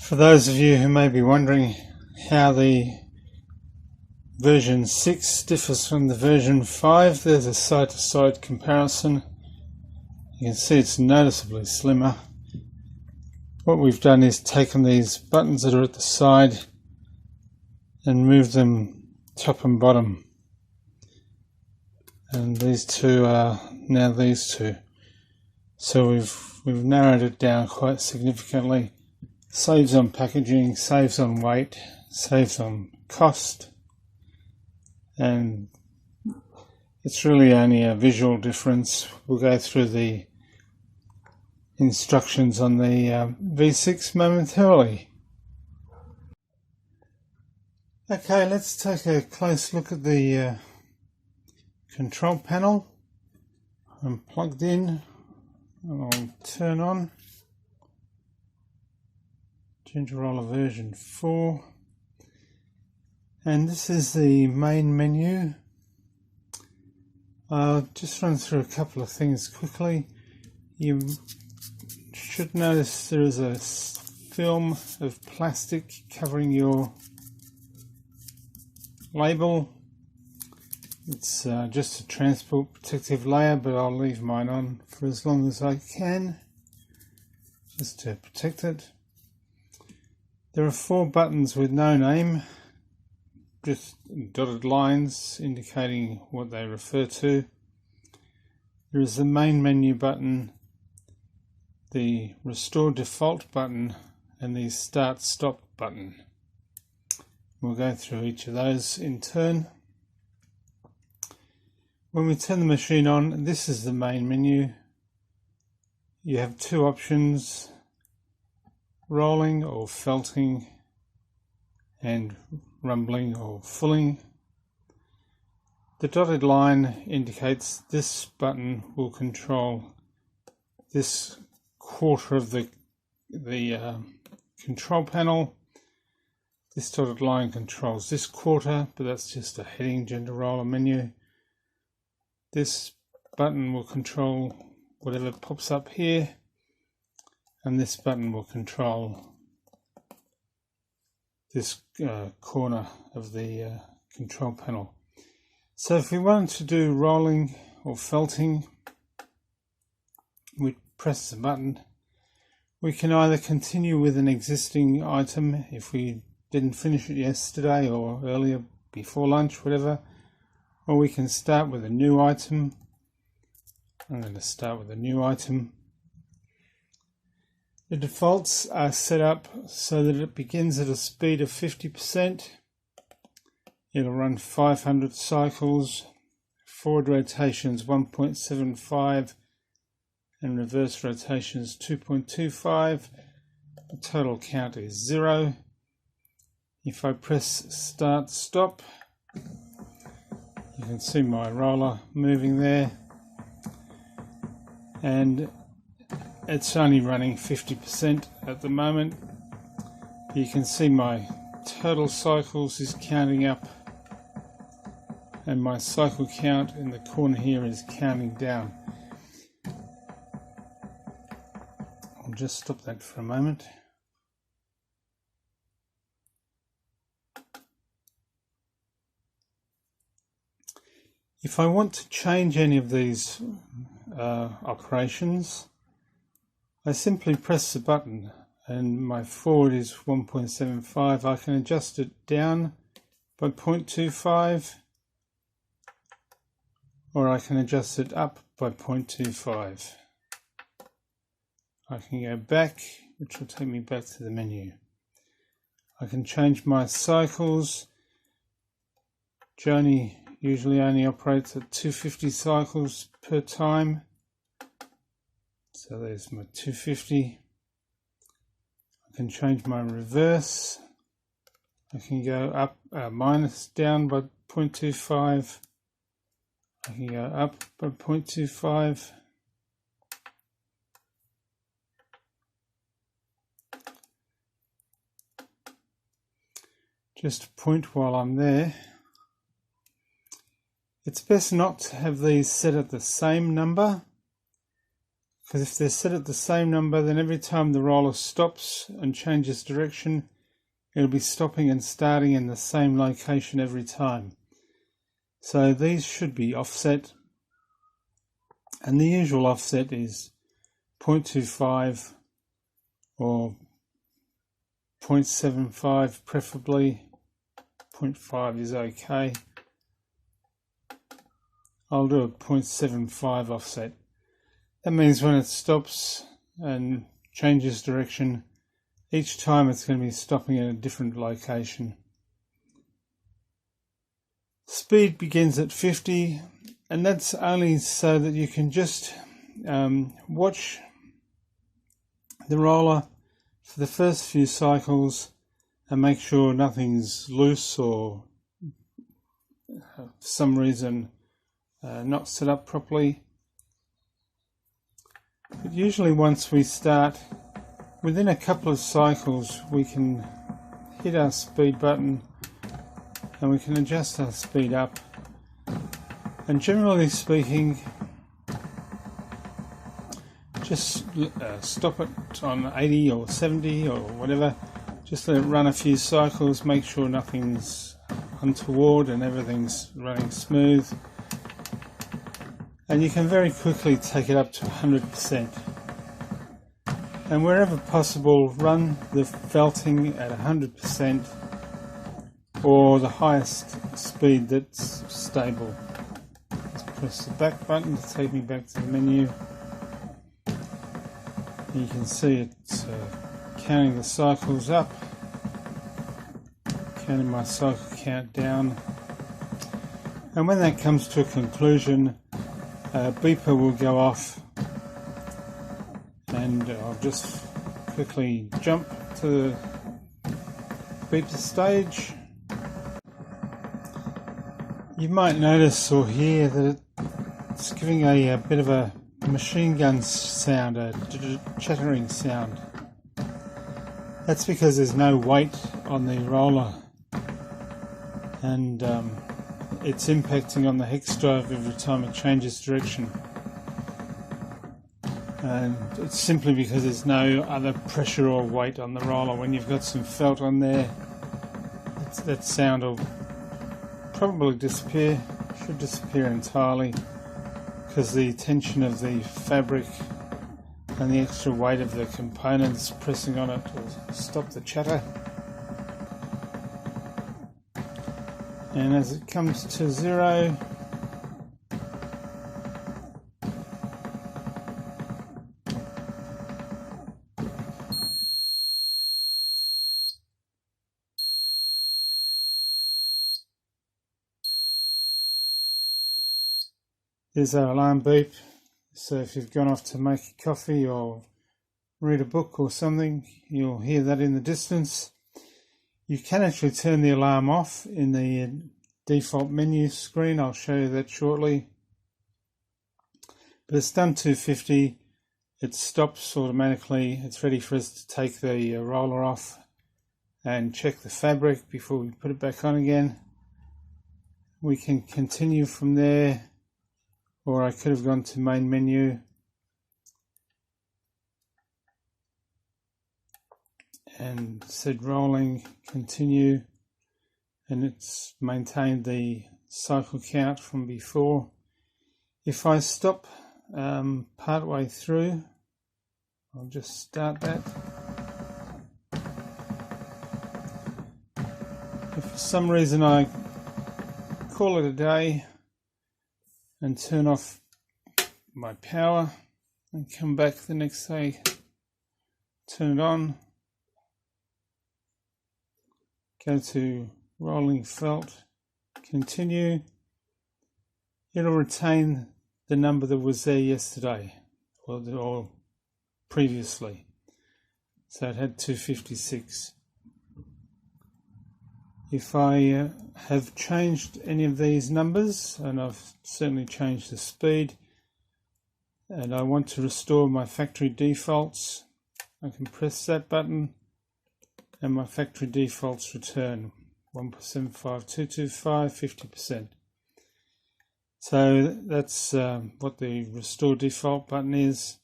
For those of you who may be wondering how the version 6 differs from the version 5, there's a side-to-side comparison. You can see it's noticeably slimmer. What we've done is taken these buttons that are at the side and moved them top and bottom. And these two are now these two. So we've narrowed it down quite significantly. Saves on packaging, saves on weight, saves on cost, and it's really only a visual difference. We'll go through the instructions on the V6 momentarily. Okay, let's take a close look at the control panel. I'm plugged in and I'll turn on Gingerella version 4, and this is the main menu. I'll just run through a couple of things quickly. You should notice there is a film of plastic covering your label. It's just a transport protective layer, but I'll leave mine on for as long as I can, just to protect it. There are 4 buttons with no name, just dotted lines indicating what they refer to. There is the main menu button, the restore default button, and the start stop button. We'll go through each of those in turn. When we turn the machine on, this is the main menu. You have 2 options: rolling or felting, and rumbling or fulling. The dotted line indicates this button will control this quarter of the control panel. This dotted line controls this quarter, but that's just a heading Gingerella menu. This button will control whatever pops up here, and this button will control this corner of the control panel. So if we wanted to do rolling or felting, we press the button. We can either continue with an existing item if we didn't finish it yesterday or earlier before lunch, whatever, or we can start with a new item. I'm going to start with a new item. The defaults are set up so that it begins at a speed of 50%. It'll run 500 cycles, forward rotations 1.75 and reverse rotations 2.25. The total count is 0. If I press start stop, you can see my roller moving there, and it's only running 50% at the moment. You can see my total cycles is counting up, and my cycle count in the corner here is counting down. I'll just stop that for a moment. If I want to change any of these operations, I simply press the button and my forward is 1.75. I can adjust it down by 0.25, or I can adjust it up by 0.25. I can go back, which will take me back to the menu. I can change my cycles. Joni usually only operates at 250 cycles per time. So there's my 250. I can change my reverse. I can go up, minus down by 0.25. I can go up by 0.25. Just a point while I'm there. It's best not to have these set at the same number, because if they're set at the same number, then every time the roller stops and changes direction, it'll be stopping and starting in the same location every time. So these should be offset, and the usual offset is 0.25 or 0.75 preferably. 0.5 is okay. I'll do a 0.75 offset. That means when it stops and changes direction, each time it's going to be stopping at a different location. Speed begins at 50, and that's only so that you can just watch the roller for the first few cycles and make sure nothing's loose or for some reason not set up properly. But usually once we start, within a couple of cycles we can hit our speed button and we can adjust our speed up. And generally speaking, just stop it on 80 or 70 or whatever. Just let it run a few cycles, make sure nothing's untoward and everything's running smooth. And you can very quickly take it up to 100%. And wherever possible, run the felting at 100% or the highest speed that's stable. Let's press the back button to take me back to the menu. And you can see it's counting the cycles up, counting my cycle count down. And when that comes to a conclusion, a beeper will go off, and I'll just quickly jump to the beeper stage. You might notice or hear that it's giving a bit of a machine gun sound, a chattering sound. That's because there's no weight on the roller, and it's impacting on the hex drive every time it changes direction. And it's simply because there's no other pressure or weight on the roller. When you've got some felt on there, that sound will probably disappear, should disappear entirely, because the tension of the fabric and the extra weight of the components pressing on it will stop the chatter. And as it comes to 0, there's our alarm beep. So if you've gone off to make a coffee or read a book or something, you'll hear that in the distance. You can actually turn the alarm off in the default menu screen. I'll show you that shortly. But it's done 250. It stops automatically. It's ready for us to take the roller off and check the fabric before we put it back on again. We can continue from there, or I could have gone to main menu and said rolling, continue, and it's maintained the cycle count from before. If I stop part way through, I'll just start that. If for some reason I call it a day and turn off my power and come back the next day, turn it on, go to rolling felt, continue, it'll retain the number that was there yesterday or previously. So it had 256. If I have changed any of these numbers, and I've certainly changed the speed, and I want to restore my factory defaults, I can press that button and my factory defaults return 1.75, 225, 50%. So that's what the restore default button is.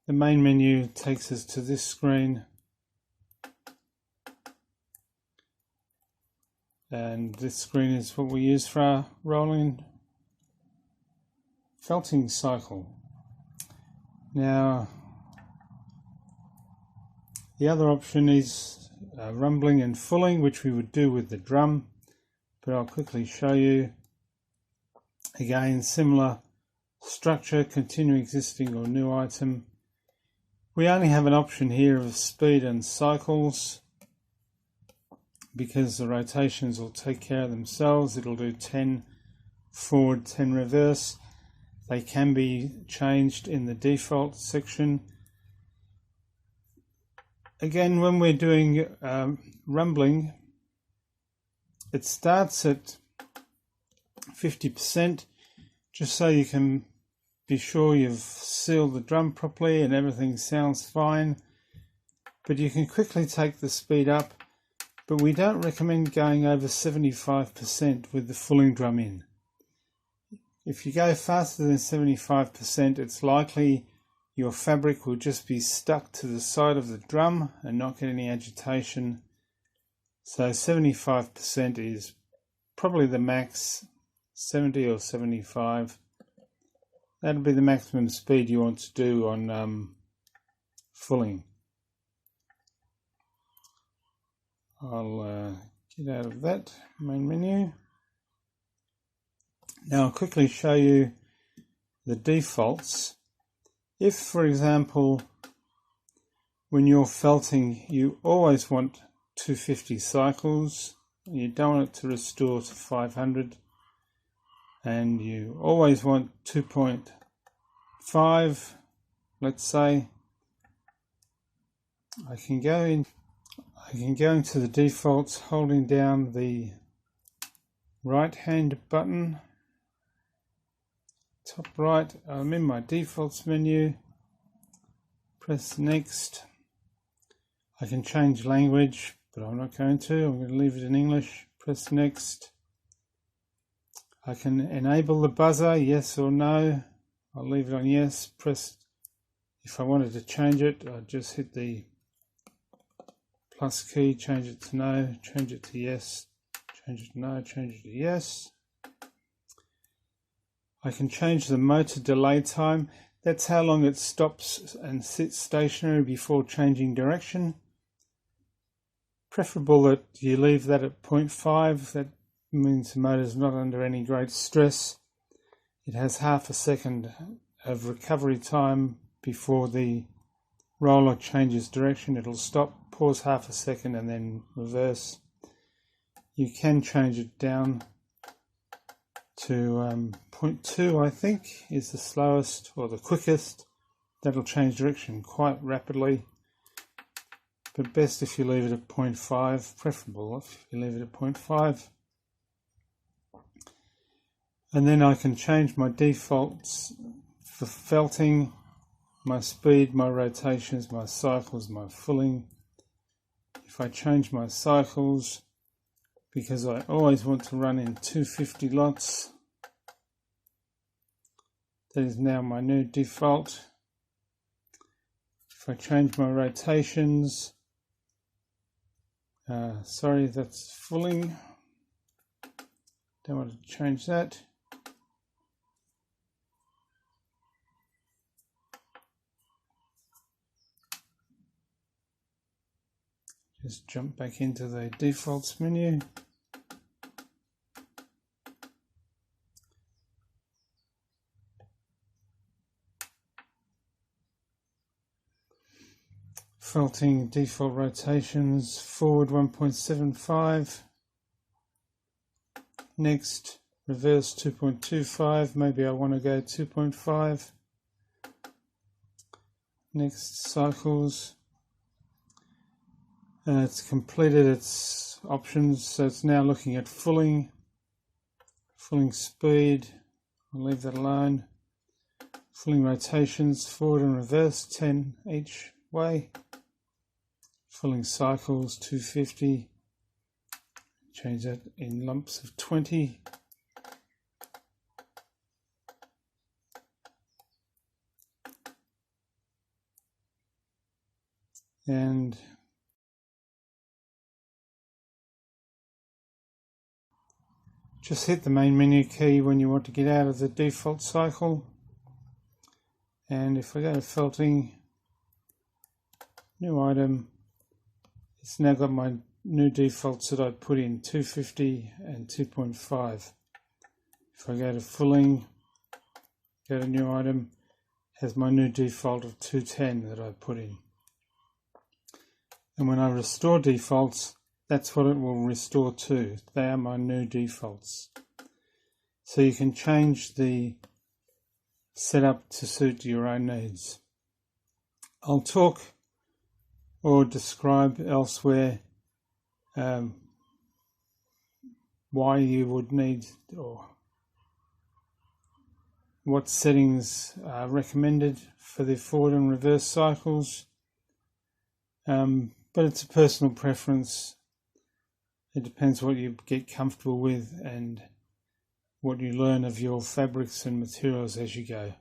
The main menu takes us to this screen, and this screen is what we use for our rolling felting cycle. Now the other option is rumbling and fulling, which we would do with the drum, but I'll quickly show you. Again, similar structure, continue existing or new item. We only have an option here of speed and cycles because the rotations will take care of themselves. It'll do 10 forward, 10 reverse. They can be changed in the default section. Again, when we're doing rumbling, it starts at 50%, just so you can be sure you've sealed the drum properly and everything sounds fine. But you can quickly take the speed up, but we don't recommend going over 75% with the fulling drum in. If you go faster than 75%, it's likely your fabric will just be stuck to the side of the drum and not get any agitation. So 75% is probably the max, 70 or 75. That'll be the maximum speed you want to do on fulling. I'll get out of that main menu. Now I'll quickly show you the defaults. If, for example, when you're felting, you always want 250 cycles, you don't want it to restore to 500, and you always want 2.5, let's say, I can go into the defaults holding down the right hand button, top right. I'm in my defaults menu, press next. I can change language, but I'm not going to. I'm going to leave it in English. Press next. I can enable the buzzer, yes or no. I'll leave it on yes. Press, if I wanted to change it, I'd just hit the plus key, change it to no, change it to yes, change it to no, change it to yes. I can change the motor delay time. That's how long it stops and sits stationary before changing direction. Preferable that you leave that at 0.5. That means the motor is not under any great stress. It has half a second of recovery time before the roller changes direction. It'll stop, pause half a second and then reverse. You can change it down to 0.2, I think, is the slowest or the quickest. That'll change direction quite rapidly, but best if you leave it at 0.5, preferable if you leave it at 0.5. And then I can change my defaults for felting, my speed, my rotations, my cycles, my fulling. If I change my cycles, because I always want to run in 250 lots, that is now my new default. If I change my rotations, sorry, that's fulling. Don't want to change that. Just jump back into the defaults menu. Felting default rotations, forward 1.75. Next, reverse 2.25. Maybe I want to go 2.5. Next, cycles. It's completed its options, so it's now looking at fulling speed. I'll leave that alone. Fulling rotations, forward and reverse, 10 each way. Fulling cycles, 250. Change that in lumps of 20. and just hit the main menu key when you want to get out of the default cycle. And if I go to felting, new item, it's now got my new defaults that I put in, 250 and 2.5. If I go to fulling, go to new item, has my new default of 210 that I put in. And when I restore defaults, that's what it will restore to. They are my new defaults. So you can change the setup to suit your own needs. I'll talk or describe elsewhere why you would need or what settings are recommended for the forward and reverse cycles. But it's a personal preference. It depends what you get comfortable with and what you learn of your fabrics and materials as you go.